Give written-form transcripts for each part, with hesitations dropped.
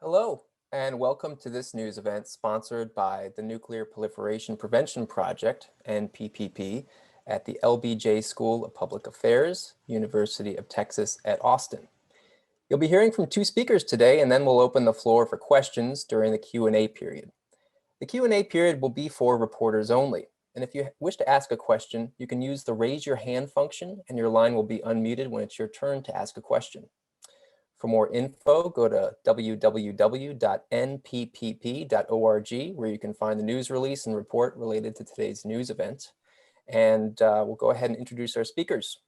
Hello, and welcome to this news event sponsored by the Nuclear Proliferation Prevention Project, NPPP, at the LBJ School of Public Affairs, University of Texas at Austin. You'll be hearing from two speakers today, and then we'll open the floor for questions during the Q&A period. The Q&A period will be for reporters only, and if you wish to ask a question, you can use the raise your hand function, and your line will be unmuted when it's your turn to ask a question. For more info, go to www.nppp.org, where you can find the news release and report related to today's news event. And we'll go ahead and introduce our speakers.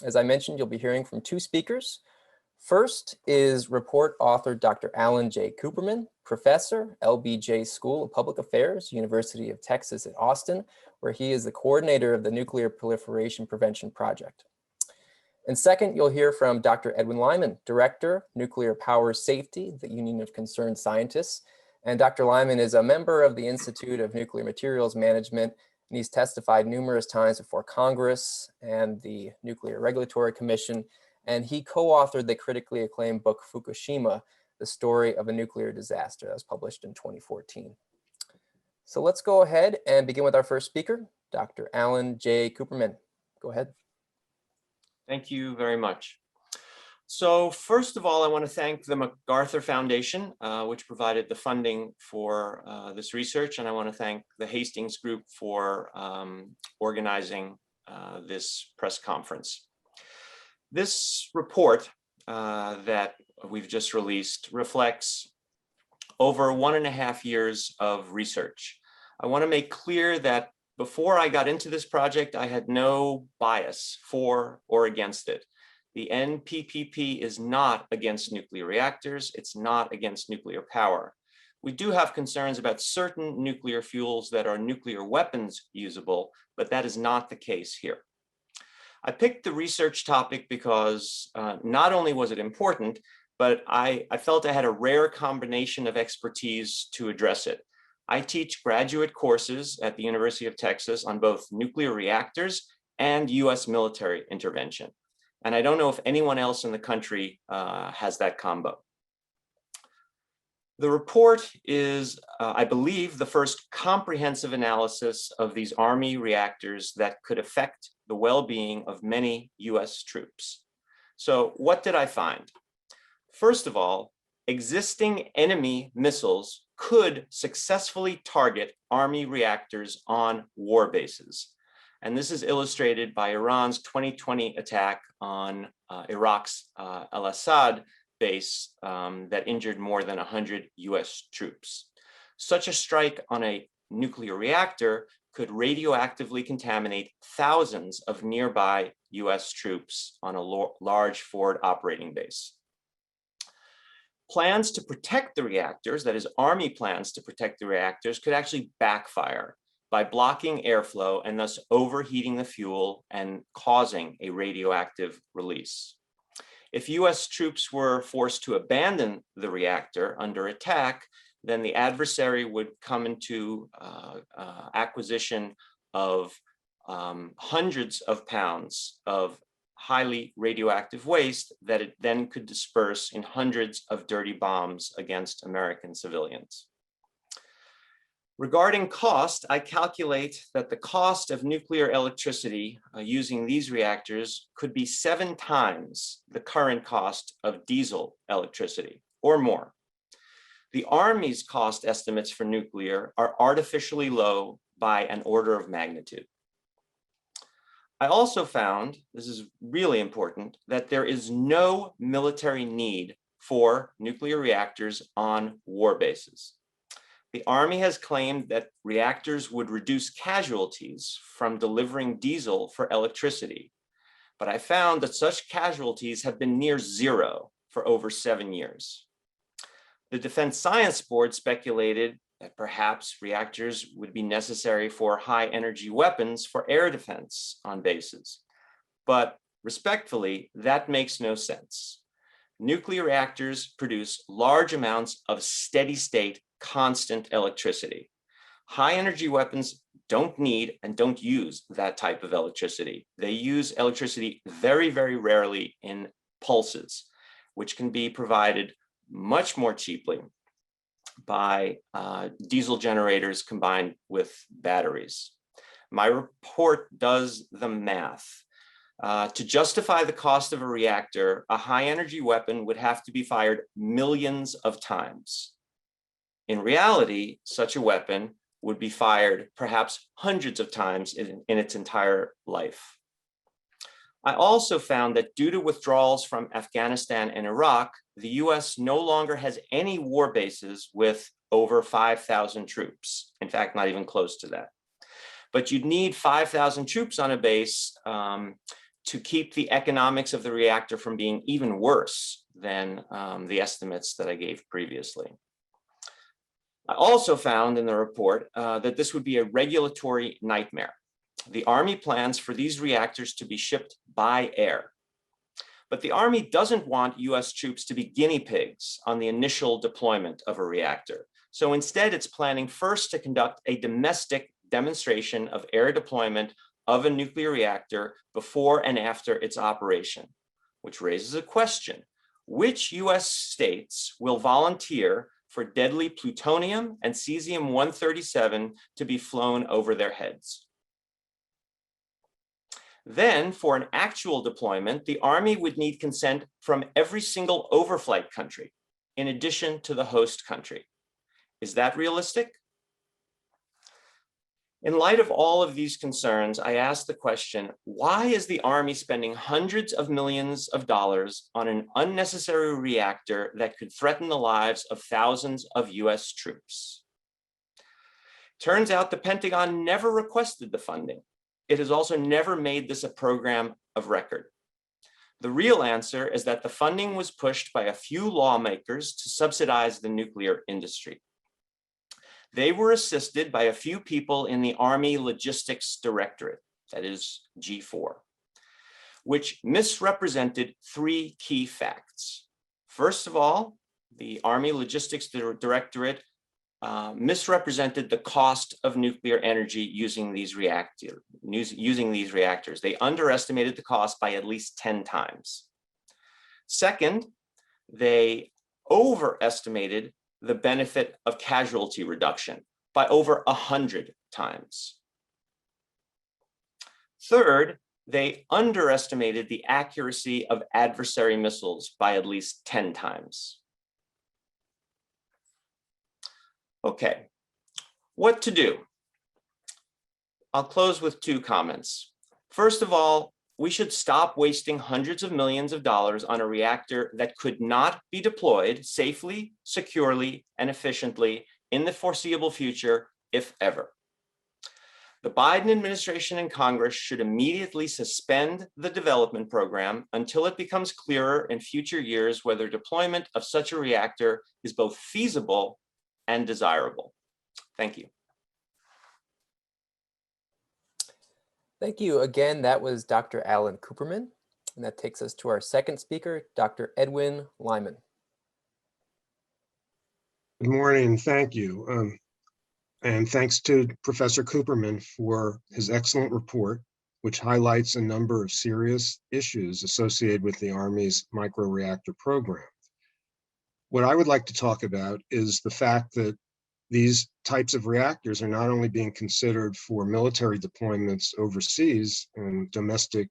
As I mentioned, you'll be hearing from two speakers. First is report author Dr. Alan J Cooperman, professor, LBJ School of Public Affairs, University of Texas at Austin, where he is the coordinator of the Nuclear Proliferation Prevention Project. And second, you'll hear from Dr. Edwin Lyman, Director, Nuclear Power Safety, the Union of Concerned Scientists. And Dr. Lyman is a member of the Institute of Nuclear Materials Management, and he's testified numerous times before Congress and the Nuclear Regulatory Commission. And he co-authored the critically acclaimed book, Fukushima, the Story of a Nuclear Disaster, that was published in 2014. So let's go ahead and begin with our first speaker, Dr. Alan J. Cooperman. Go ahead. Thank you very much. So first of all, I want to thank the MacArthur Foundation, which provided the funding for this research. And I want to thank the Hastings Group for organizing this press conference. This report that we've just released reflects over 1.5 years of research. I want to make clear that before I got into this project, I had no bias for or against it. The NPPP is not against nuclear reactors. It's not against nuclear power. We do have concerns about certain nuclear fuels that are nuclear weapons usable, but that is not the case here. I picked the research topic because not only was it important, but I felt I had a rare combination of expertise to address it. I teach graduate courses at the University of Texas on both nuclear reactors and US military intervention. And I don't know if anyone else in the country has that combo. The report is, I believe, the first comprehensive analysis of these Army reactors that could affect the well-being of many US troops. So what did I find? First of all, existing enemy missiles could successfully target Army reactors on war bases. And this is illustrated by Iran's 2020 attack on Iraq's al-Assad base that injured more than 100 US troops. Such a strike on a nuclear reactor could radioactively contaminate thousands of nearby US troops on a large forward operating base. Plans to protect the reactors, that is Army plans to protect the reactors, could actually backfire by blocking airflow and thus overheating the fuel and causing a radioactive release. If US troops were forced to abandon the reactor under attack, then the adversary would come into acquisition of hundreds of pounds of highly radioactive waste that it then could disperse in hundreds of dirty bombs against American civilians. Regarding cost, I calculate that the cost of nuclear electricity using these reactors could be 7 times the current cost of diesel electricity or more. The Army's cost estimates for nuclear are artificially low by an order of magnitude. I also found, this is really important, that there is no military need for nuclear reactors on war bases. The Army has claimed that reactors would reduce casualties from delivering diesel for electricity, but I found that such casualties have been near zero for over 7 years. The Defense Science Board speculated that perhaps reactors would be necessary for high energy weapons for air defense on bases. But respectfully, that makes no sense. Nuclear reactors produce large amounts of steady state, constant electricity. High energy weapons don't need and don't use that type of electricity. They use electricity very, very rarely in pulses, which can be provided much more cheaply by diesel generators combined with batteries. My report does the math. To justify the cost of a reactor, a high-energy weapon would have to be fired millions of times. In reality, such a weapon would be fired perhaps hundreds of times in its entire life. I also found that due to withdrawals from Afghanistan and Iraq, the US no longer has any war bases with over 5,000 troops. In fact, not even close to that. But you'd need 5,000 troops on a base to keep the economics of the reactor from being even worse than the estimates that I gave previously. I also found in the report that this would be a regulatory nightmare. The Army plans for these reactors to be shipped by air. But the Army doesn't want US troops to be guinea pigs on the initial deployment of a reactor. So instead, it's planning first to conduct a domestic demonstration of air deployment of a nuclear reactor before and after its operation, which raises a question. Which US states will volunteer for deadly plutonium and cesium-137 to be flown over their heads? Then, for an actual deployment, the Army would need consent from every single overflight country, in addition to the host country. Is that realistic? In light of all of these concerns, I asked the question, why is the Army spending hundreds of millions of dollars on an unnecessary reactor that could threaten the lives of thousands of US troops? Turns out the Pentagon never requested the funding. It has also never made this a program of record. The real answer is that the funding was pushed by a few lawmakers to subsidize the nuclear industry. They were assisted by a few people in the Army Logistics Directorate, that is G4, which misrepresented three key facts. First of all, the Army Logistics Directorate misrepresented the cost of nuclear energy using these reactors. They underestimated the cost by at least 10 times. Second, they overestimated the benefit of casualty reduction by over 100 times. Third, they underestimated the accuracy of adversary missiles by at least 10 times. Okay, what to do? I'll close with two comments. First of all, we should stop wasting hundreds of millions of dollars on a reactor that could not be deployed safely, securely, and efficiently in the foreseeable future, if ever. The Biden administration and Congress should immediately suspend the development program until it becomes clearer in future years whether deployment of such a reactor is both feasible and desirable. Thank you. Thank you again. That was Dr. Alan Cooperman. And that takes us to our second speaker, Dr. Edwin Lyman. Good morning, thank you. And thanks to Professor Cooperman for his excellent report, which highlights a number of serious issues associated with the Army's microreactor program. What I would like to talk about is the fact that these types of reactors are not only being considered for military deployments overseas and domestic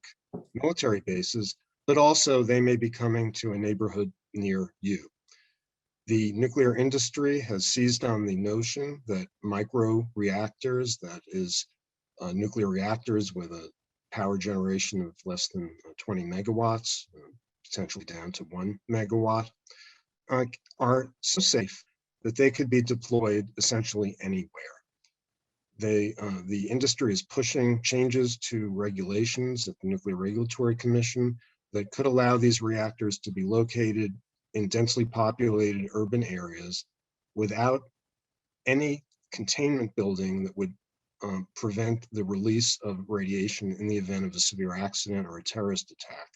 military bases, but also they may be coming to a neighborhood near you. The nuclear industry has seized on the notion that microreactors, that is nuclear reactors with a power generation of less than 20 megawatts, potentially down to 1 megawatt, are so safe that they could be deployed essentially anywhere. The industry is pushing changes to regulations at the Nuclear Regulatory Commission that could allow these reactors to be located in densely populated urban areas without any containment building that would prevent the release of radiation in the event of a severe accident or a terrorist attack,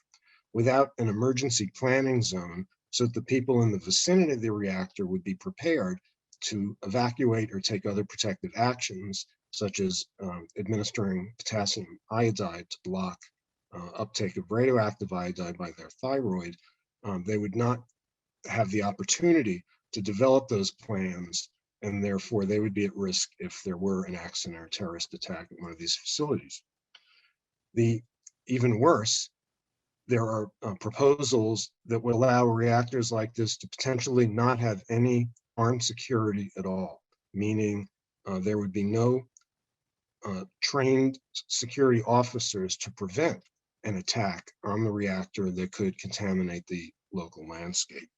without an emergency planning zone so that the people in the vicinity of the reactor would be prepared to evacuate or take other protective actions, such as administering potassium iodide to block uptake of radioactive iodide by their thyroid. They would not have the opportunity to develop those plans, and therefore they would be at risk if there were an accident or a terrorist attack at one of these facilities. Even worse, there are proposals that would allow reactors like this to potentially not have any armed security at all, meaning there would be no trained security officers to prevent an attack on the reactor that could contaminate the local landscape.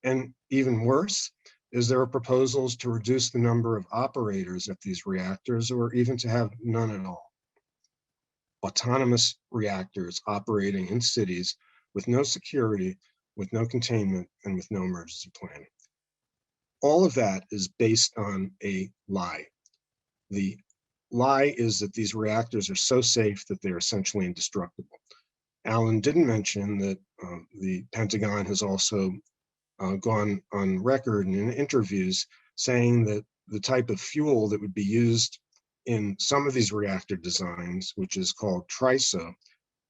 And even worse is there are proposals to reduce the number of operators at these reactors, or even to have none at all. Autonomous reactors operating in cities with no security, with no containment, and with no emergency planning. All of that is based on a lie. The lie is that these reactors are so safe that they're essentially indestructible. Alan didn't mention that the Pentagon has also gone on record in interviews saying that the type of fuel that would be used in some of these reactor designs, which is called TRISO,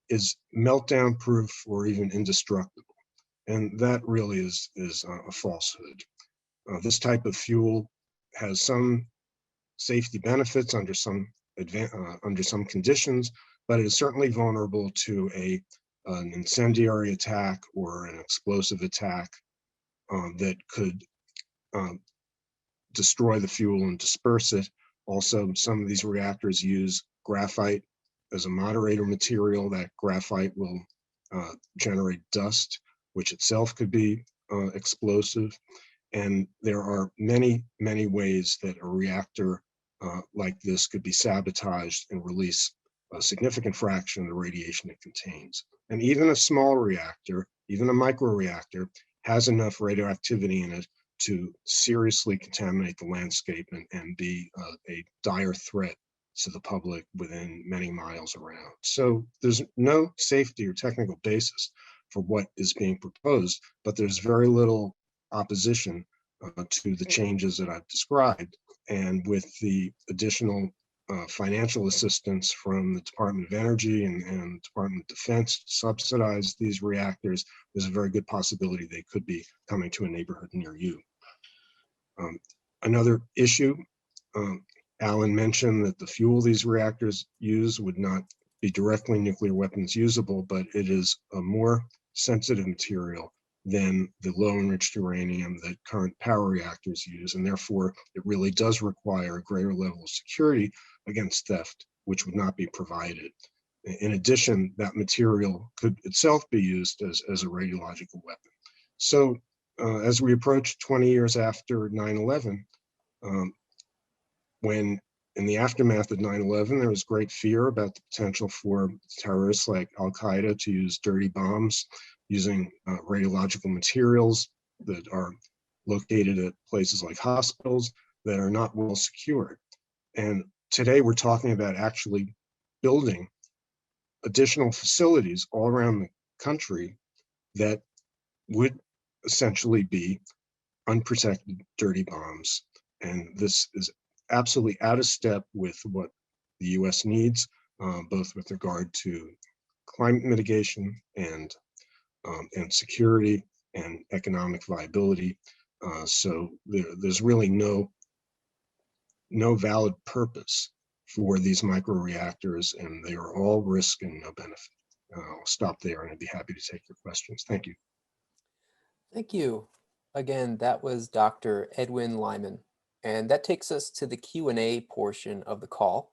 is meltdown proof or even indestructible. And that really is a falsehood. This type of fuel has some safety benefits under some conditions, but it is certainly vulnerable to an incendiary attack or an explosive attack that could destroy the fuel and disperse it. Also, some of these reactors use graphite as a moderator material. That graphite will generate dust, which itself could be explosive. And there are many, many ways that a reactor like this could be sabotaged and release a significant fraction of the radiation it contains. And even a small reactor, even a microreactor, has enough radioactivity in it to seriously contaminate the landscape and be a dire threat to the public within many miles around. So there's no safety or technical basis for what is being proposed, but there's very little opposition to the changes that I've described. And with the additional financial assistance from the Department of Energy and Department of Defense to subsidize these reactors, there's a very good possibility they could be coming to a neighborhood near you. Another issue, Alan mentioned that the fuel these reactors use would not be directly nuclear weapons usable, but it is a more sensitive material than the low enriched uranium that current power reactors use, and therefore it really does require a greater level of security against theft, which would not be provided. In addition, that material could itself be used as a radiological weapon. So as we approach 20 years after 9/11, when in the aftermath of 9/11, there was great fear about the potential for terrorists like Al-Qaeda to use dirty bombs using radiological materials that are located at places like hospitals that are not well secured. And today we're talking about actually building additional facilities all around the country that would essentially be unprotected dirty bombs. And this is absolutely out of step with what the US needs, both with regard to climate mitigation and security and economic viability. So there's really no valid purpose for these microreactors, and they are all risk and no benefit. I'll stop there and I'd be happy to take your questions. Thank you. Thank you. Again, that was Dr. Edwin Lyman. And that takes us to the Q&A portion of the call.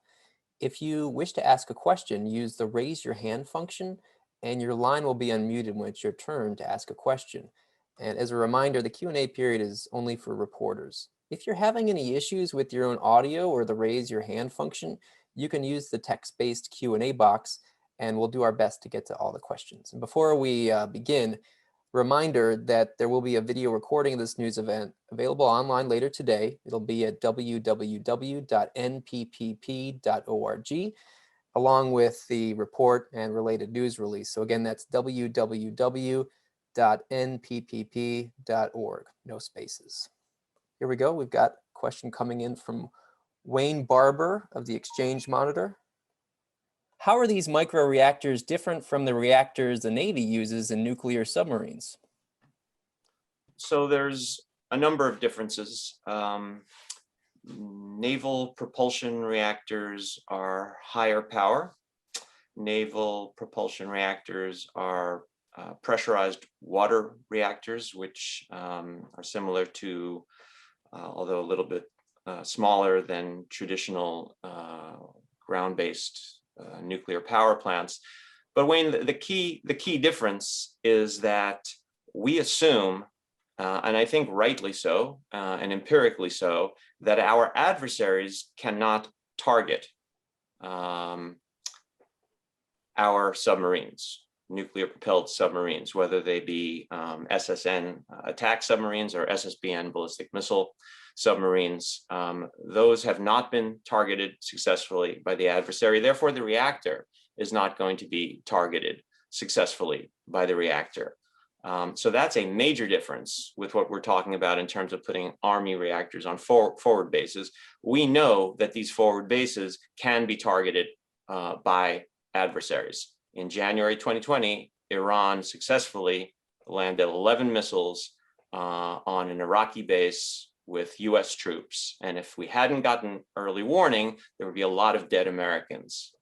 If you wish to ask a question, use the raise your hand function and your line will be unmuted when it's your turn to ask a question. And as a reminder, the Q&A period is only for reporters. If you're having any issues with your own audio or the raise your hand function, you can use the text-based Q&A box and we'll do our best to get to all the questions. And before we begin, reminder that there will be a video recording of this news event available online later today. It'll be at www.nppp.org, along with the report and related news release. So again, that's www.nppp.org, no spaces. Here we go. We've got a question coming in from Wayne Barber of the Exchange Monitor. How are these microreactors different from the reactors the Navy uses in nuclear submarines? So there's a number of differences. Naval propulsion reactors are higher power. Naval propulsion reactors are pressurized water reactors, which are similar to, although a little bit smaller than traditional ground-based nuclear power plants. But Wayne, the key difference is that we assume, and I think rightly so, and empirically so, that our adversaries cannot target our submarines, nuclear propelled submarines, whether they be SSN attack submarines or SSBN ballistic missile submarines. Those have not been targeted successfully by the adversary. Therefore, the reactor is not going to be targeted successfully by the reactor. So that's a major difference with what we're talking about in terms of putting Army reactors on forward bases. We know that these forward bases can be targeted by adversaries. In January 2020, Iran successfully landed 11 missiles on an Iraqi base with US troops. And if we hadn't gotten early warning, there would be a lot of dead Americans.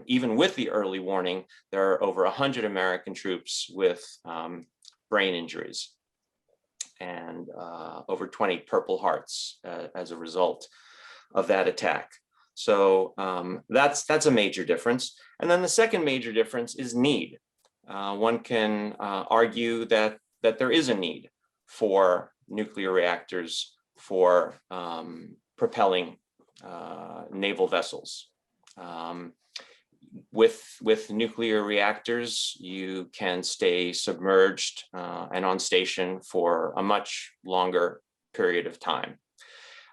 Even with the early warning, there are over 100 American troops with brain injuries and over 20 Purple Hearts as a result of that attack. So that's a major difference. And then the second major difference is need. One can argue that there is a need for nuclear reactors for propelling naval vessels. With nuclear reactors, you can stay submerged and on station for a much longer period of time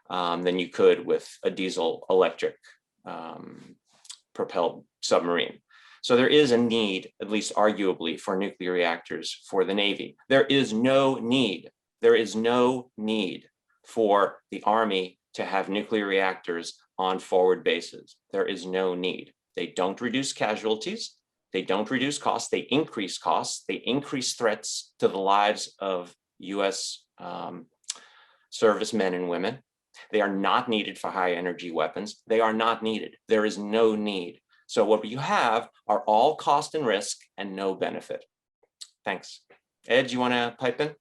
than you could with a diesel electric propelled submarine. So there is a need, at least arguably, for nuclear reactors for the Navy. There is no need for the Army to have nuclear reactors on forward bases. There is no need. They don't reduce casualties. They don't reduce costs. They increase costs. They increase threats to the lives of US servicemen and women. They are not needed for high energy weapons. They are not needed. There is no need. So what you have are all cost and risk and no benefit. Thanks. Ed, do you want to pipe in?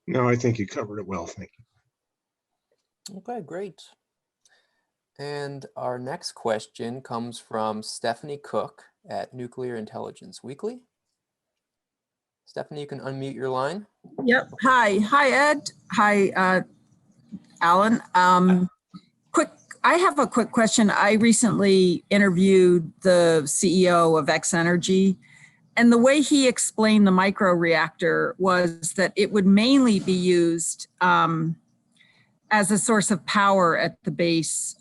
No, I think you covered it well. Thank you. Okay, great. And our next question comes from Stephanie Cook at Nuclear Intelligence Weekly. Stephanie, you can unmute your line. Yep. Hi, Ed. Hi, Alan. I have a quick question. I recently interviewed the CEO of X Energy, and the way he explained the microreactor was that it would mainly be used as a source of power at the base,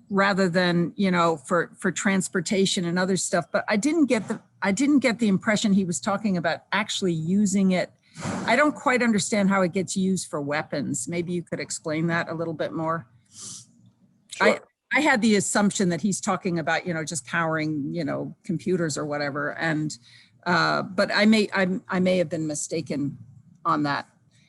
rather than, for transportation and other stuff. But I didn't get the impression he was talking about actually using it. I don't quite understand how it gets used for weapons. Maybe you could explain that a little bit more. Sure. I had the assumption that he's talking about, just powering, computers or whatever. And, but I may have been mistaken on that.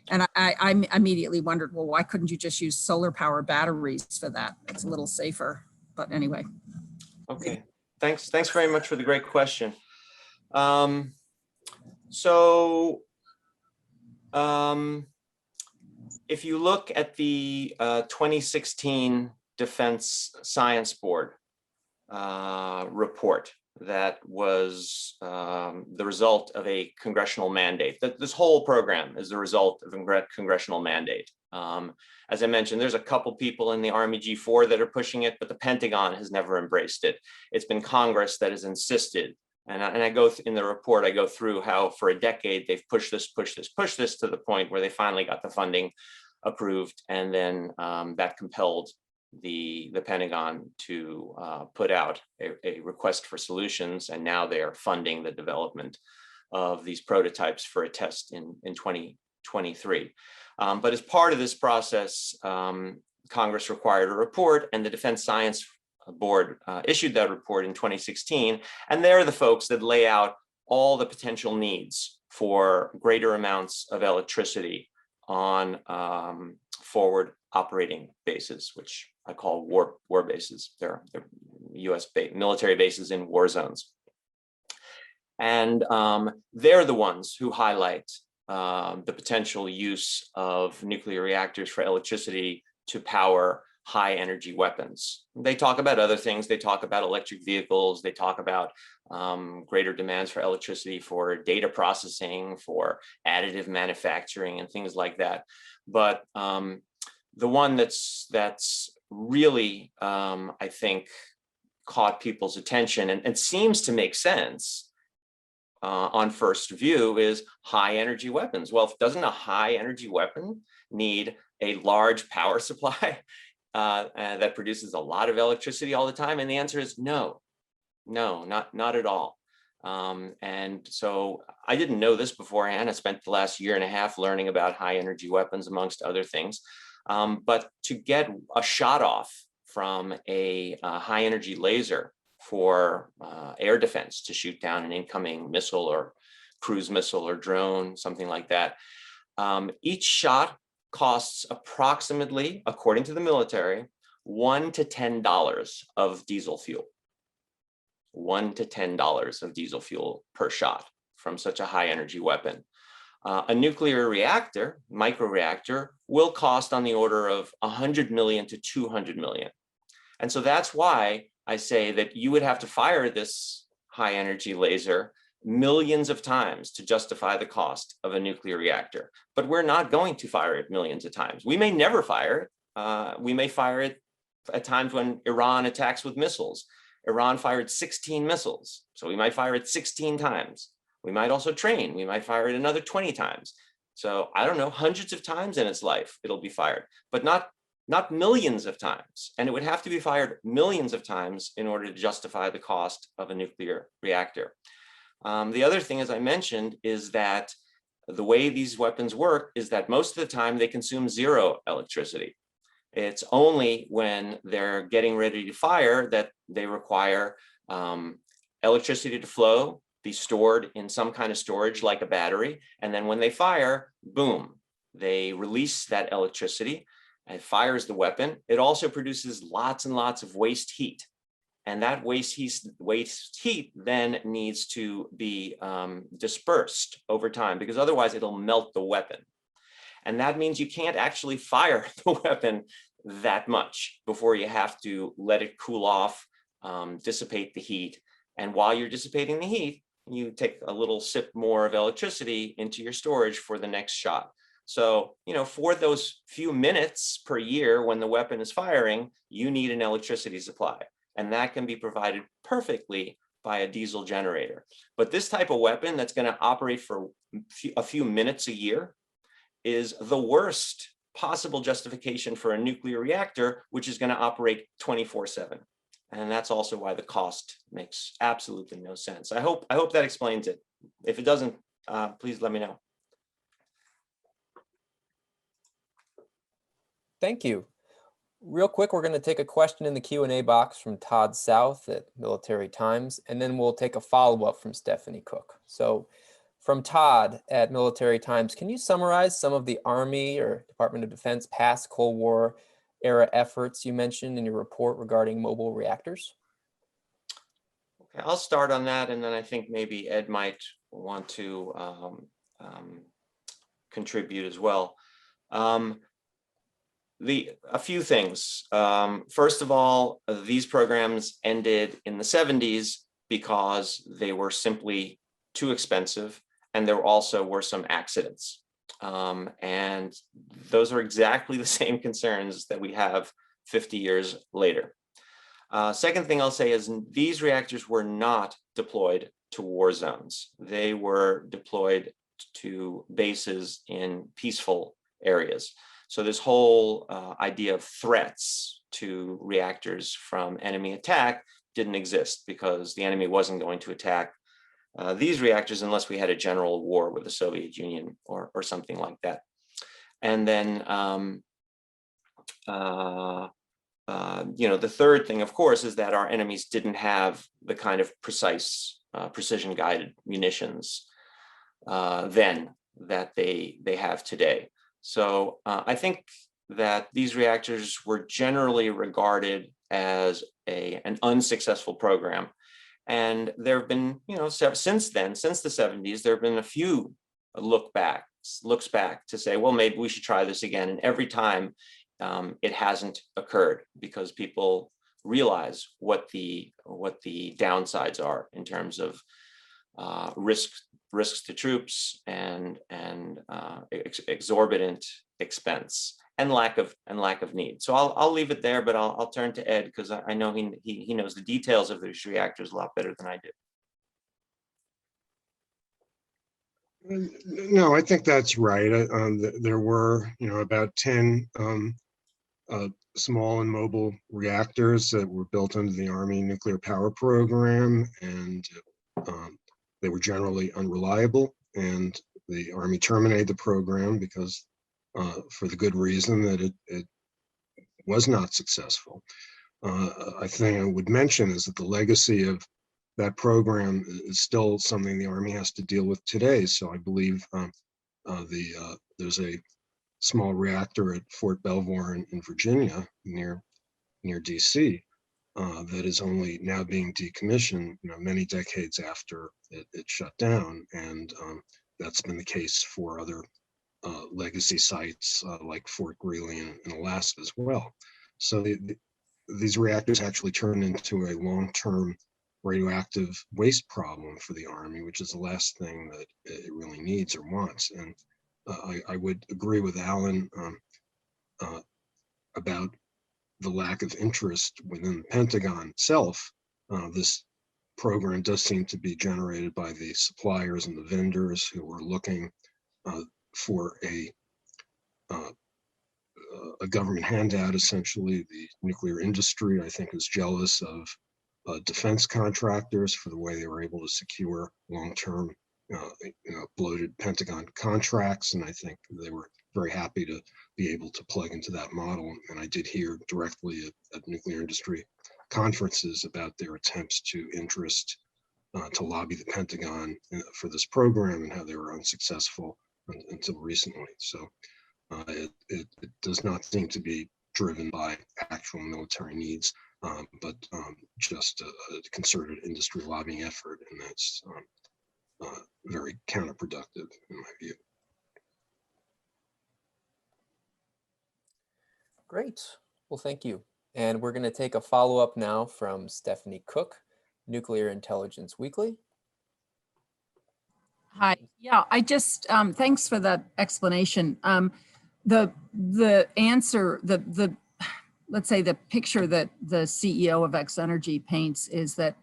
And I immediately wondered, well, why couldn't you just use solar power batteries for that? It's a little safer, but anyway. Okay, thanks very much for the great question. If you look at the 2016 Defense Science Board report, that was the result of a congressional mandate. This whole program is the result of a congressional mandate. As I mentioned, there's a couple people in the Army G4 that are pushing it, but the Pentagon has never embraced it. It's been Congress that has insisted. And I go in the report, I go through how for a decade they've pushed this to the point where they finally got the funding approved, and then that compelled the Pentagon to put out a request for solutions, and now they are funding the development of these prototypes for a test in 2023. But as part of this process, Congress required a report, and the Defense Science Board issued that report in 2016, and they're the folks that lay out all the potential needs for greater amounts of electricity on forward operating bases, which I call war bases. They're US military bases in war zones. And they're the ones who highlight the potential use of nuclear reactors for electricity to power high energy weapons. They talk about other things. They talk about electric vehicles. They talk about greater demands for electricity for data processing, for additive manufacturing and things like that. But the one that's really, I think, caught people's attention and seems to make sense on first view is high energy weapons. Well, doesn't a high energy weapon need a large power supply that produces a lot of electricity all the time? And the answer is no, not at all. And so I didn't know this beforehand. I spent the last year and a half learning about high energy weapons, amongst other things. But to get a shot off from a high energy laser for air defense to shoot down an incoming missile or cruise missile or drone, something like that, each shot costs approximately, according to the military, $1 to $10 of diesel fuel. $1 to $10 of diesel fuel per shot from such a high energy weapon. A nuclear reactor, microreactor, will cost on the order of 100 million to 200 million. And so that's why I say that you would have to fire this high energy laser millions of times to justify the cost of a nuclear reactor. But we're not going to fire it millions of times. We may never fire it. We may fire it at times when Iran attacks with missiles. Iran fired 16 missiles, so we might fire it 16 times. We might also train. We might fire it another 20 times. So I don't know, hundreds of times in its life it'll be fired, but not millions of times. And it would have to be fired millions of times in order to justify the cost of a nuclear reactor. The other thing, as I mentioned, is that the way these weapons work is that most of the time they consume zero electricity. It's only when they're getting ready to fire that they require electricity to flow, be stored in some kind of storage like a battery. And then when they fire, boom, they release that electricity. It fires the weapon. It also produces lots and lots of waste heat. And that waste heat then needs to be dispersed over time, because otherwise it'll melt the weapon. And that means you can't actually fire the weapon that much before you have to let it cool off, dissipate the heat. And while you're dissipating the heat, you take a little sip more of electricity into your storage for the next shot. So, for those few minutes per year when the weapon is firing, you need an electricity supply. And that can be provided perfectly by a diesel generator. But this type of weapon that's going to operate for a few minutes a year is the worst possible justification for a nuclear reactor, which is going to operate 24/7. And that's also why the cost makes absolutely no sense. I hope that explains it. If it doesn't, please let me know. Thank you. Real quick, we're going to take a question in the Q&A box from Todd South at Military Times, and then we'll take a follow-up from Stephanie Cook. So from Todd at Military Times, can you summarize some of the Army or Department of Defense past Cold War era efforts you mentioned in your report regarding mobile reactors? Okay, I'll start on that, and then I think maybe Ed might want to contribute as well. A few things. First of all, these programs ended in the 70s because they were simply too expensive, and there also were some accidents. And those are exactly the same concerns that we have 50 years later. Second thing I'll say is these reactors were not deployed to war zones. They were deployed to bases in peaceful areas. So this whole idea of threats to reactors from enemy attack didn't exist, because the enemy wasn't going to attack these reactors unless we had a general war with the Soviet Union or something like that. And then, the third thing, of course, is that our enemies didn't have the kind of precise precision-guided munitions then that they have today. So I think that these reactors were generally regarded as an unsuccessful program. And there have been, since then, since the 70s, there have been a few looks back to say, well, maybe we should try this again. And every time it hasn't occurred because people realize what the downsides are in terms of risks to troops and exorbitant expense and lack of need. So I'll leave it there, but I'll turn to Ed because I know he knows the details of these reactors a lot better than I do. No, I think that's right. There were, about 10 small and mobile reactors that were built under the Army nuclear power program, and they were generally unreliable. And the Army terminated the program because, for the good reason that it was not successful. I think I would mention is that the legacy of that program is still something the Army has to deal with today. So I believe there's a small reactor at Fort Belvoir in Virginia near DC that is only now being decommissioned, many decades after it shut down. And that's been the case for other legacy sites like Fort Greely in Alaska as well. So these reactors actually turn into a long-term radioactive waste problem for the Army, which is the last thing that it really needs or wants. And I would agree with Alan about the lack of interest within the Pentagon itself. This program does seem to be generated by the suppliers and the vendors who are looking for a government handout. Essentially, the nuclear industry, I think, is jealous of defense contractors for the way they were able to secure long-term, bloated Pentagon contracts, and I think they were very happy to be able to plug into that model. And I did hear directly at nuclear industry conferences about their attempts to lobby the Pentagon for this program and how they were unsuccessful until recently. So it does not seem to be driven by actual military needs, but just a concerted industry lobbying effort, and that's very counterproductive in my view. Great. Well, thank you. And we're going to take a follow-up now from Stephanie Cook, Nuclear Intelligence Weekly. Hi. Yeah, I just, thanks for that explanation. The answer, let's say the picture that the CEO of X Energy paints is that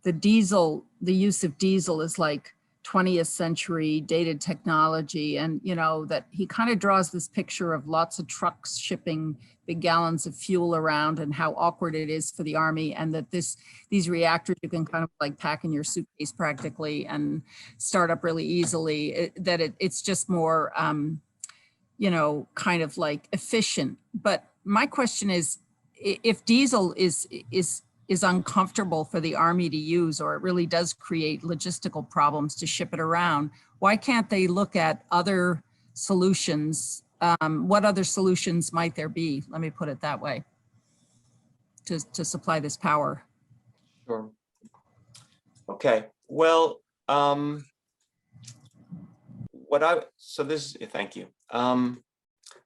the use of diesel is like 20th century dated technology. And, that he kind of draws this picture of lots of trucks shipping big gallons of fuel around and how awkward it is for the Army, and that these reactors you can kind of like pack in your suitcase practically and start up really easily, it's just more, kind of like efficient. But my question is, if diesel is uncomfortable for the Army to use, or it really does create logistical problems to ship it around, why can't they look at other solutions? What other solutions might there be? Let me put it that way, to supply this power. Sure. Okay. Well, thank you.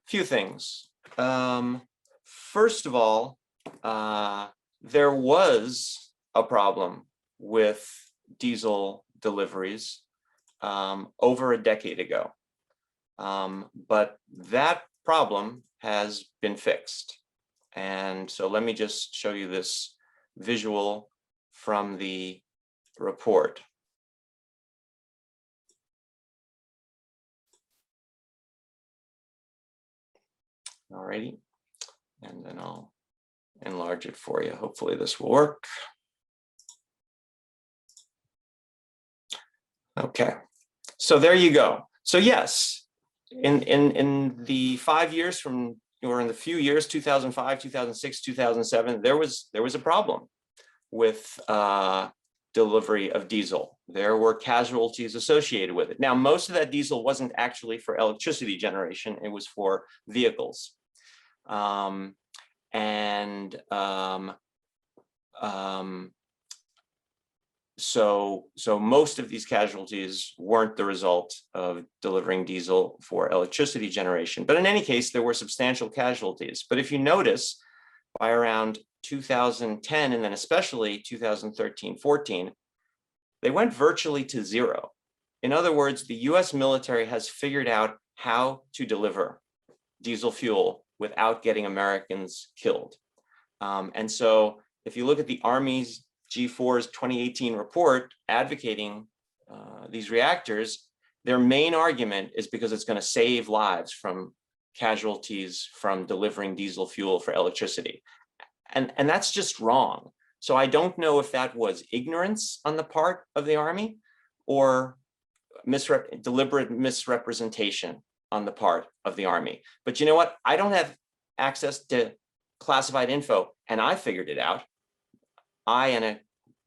Few things. First of all, there was a problem with diesel deliveries over a decade ago. But that problem has been fixed. And so let me just show you this visual from the report. Alrighty, and then I'll enlarge it for you. Hopefully this will work. Okay, so there you go. So yes, in the 5 years or in the few years, 2005, 2006, 2007, there was a problem with delivery of diesel. There were casualties associated with it. Now, most of that diesel wasn't actually for electricity generation. It was for vehicles. So most of these casualties weren't the result of delivering diesel for electricity generation. But in any case, there were substantial casualties. But if you notice, by around 2010, and then especially 2013-14, they went virtually to zero. In other words, the US military has figured out how to deliver diesel fuel without getting Americans killed. And so if you look at the Army's G4's 2018 report advocating these reactors, their main argument is because it's going to save lives from casualties from delivering diesel fuel for electricity. And that's just wrong. So I don't know if that was ignorance on the part of the Army or deliberate misrepresentation on the part of the Army. But you know what? I don't have access to classified info, and I figured it out. I and a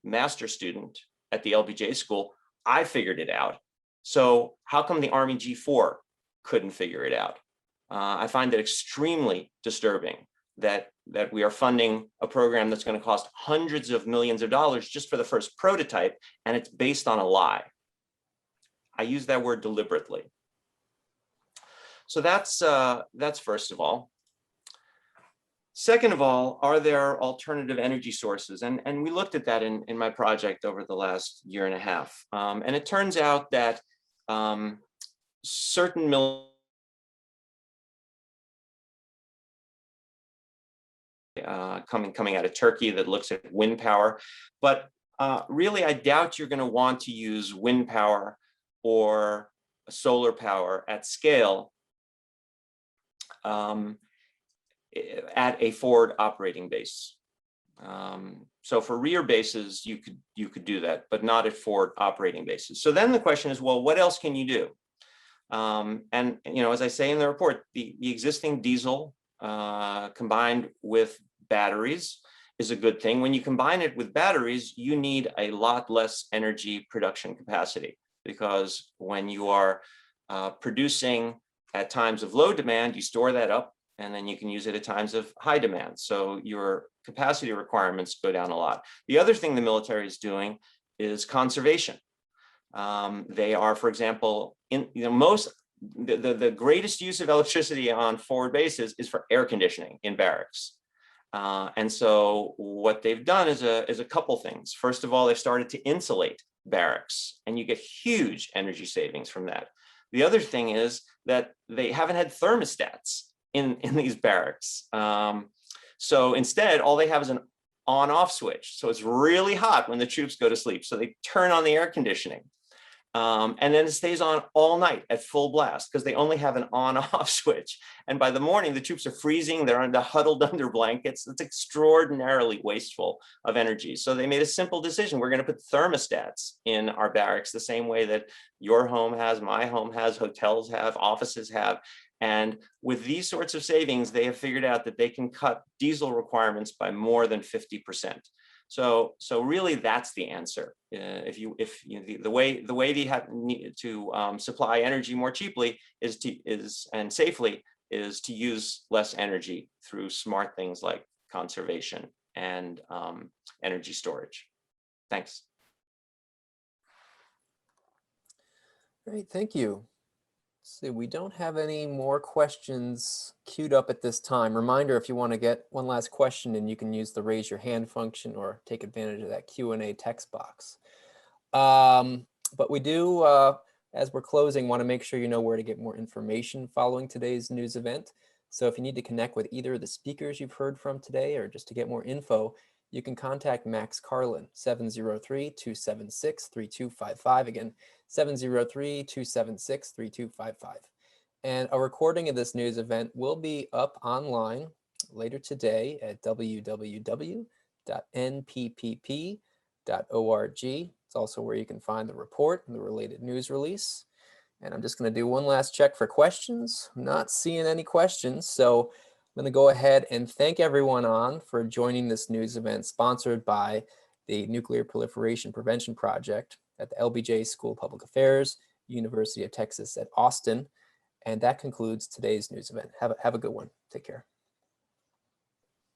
master's student at the LBJ school, I figured it out. So how come the Army G4 couldn't figure it out? I find it extremely disturbing that we are funding a program that's going to cost hundreds of millions of dollars just for the first prototype, and it's based on a lie. I use that word deliberately. So that's first of all. Second of all, are there alternative energy sources? And we looked at that in my project over the last year and a half. And it turns out that certain coming out of Turkey that looks at wind power, but really I doubt you're going to want to use wind power or solar power at scale at a forward operating base. So for rear bases, you could do that, but not at forward operating bases. So then the question is, well, what else can you do? And as I say in the report, the existing diesel combined with batteries is a good thing. When you combine it with batteries, you need a lot less energy production capacity, because when you are producing at times of low demand, you store that up, and then you can use it at times of high demand. So your capacity requirements go down a lot. The other thing the military is doing is conservation. They are, for example, the greatest use of electricity on forward bases is for air conditioning in barracks. And so what they've done is a couple things. First of all, they've started to insulate barracks, and you get huge energy savings from that. The other thing is that they haven't had thermostats in these barracks. So instead, all they have is an on-off switch. So it's really hot when the troops go to sleep. So they turn on the air conditioning. And then it stays on all night at full blast because they only have an on-off switch. And by the morning, the troops are freezing. They're huddled under blankets. It's extraordinarily wasteful of energy. So they made a simple decision. We're going to put thermostats in our barracks the same way that your home has, my home has, hotels have, offices have. And with these sorts of savings, they have figured out that they can cut diesel requirements by more than 50%. So really, that's the answer. The way to supply energy more cheaply and safely is to use less energy through smart things like conservation and energy storage. Thanks. Great, thank you. See, we don't have any more questions queued up at this time. Reminder, if you want to get one last question, and you can use the raise your hand function or take advantage of that Q&A text box. But we do, as we're closing, want to make sure you know where to get more information following today's news event. So if you need to connect with either of the speakers you've heard from today, or just to get more info, you can contact Max Carlin, 703-276-3255. Again, 703-276-3255. And a recording of this news event will be up online later today at www.nppp.org. It's also where you can find the report and the related news release. And I'm just going to do one last check for questions. I'm not seeing any questions, so I'm going to go ahead and thank everyone for joining this news event sponsored by the Nuclear Proliferation Prevention Project at the LBJ School of Public Affairs, University of Texas at Austin. And that concludes today's news event. Have a good one. Take care.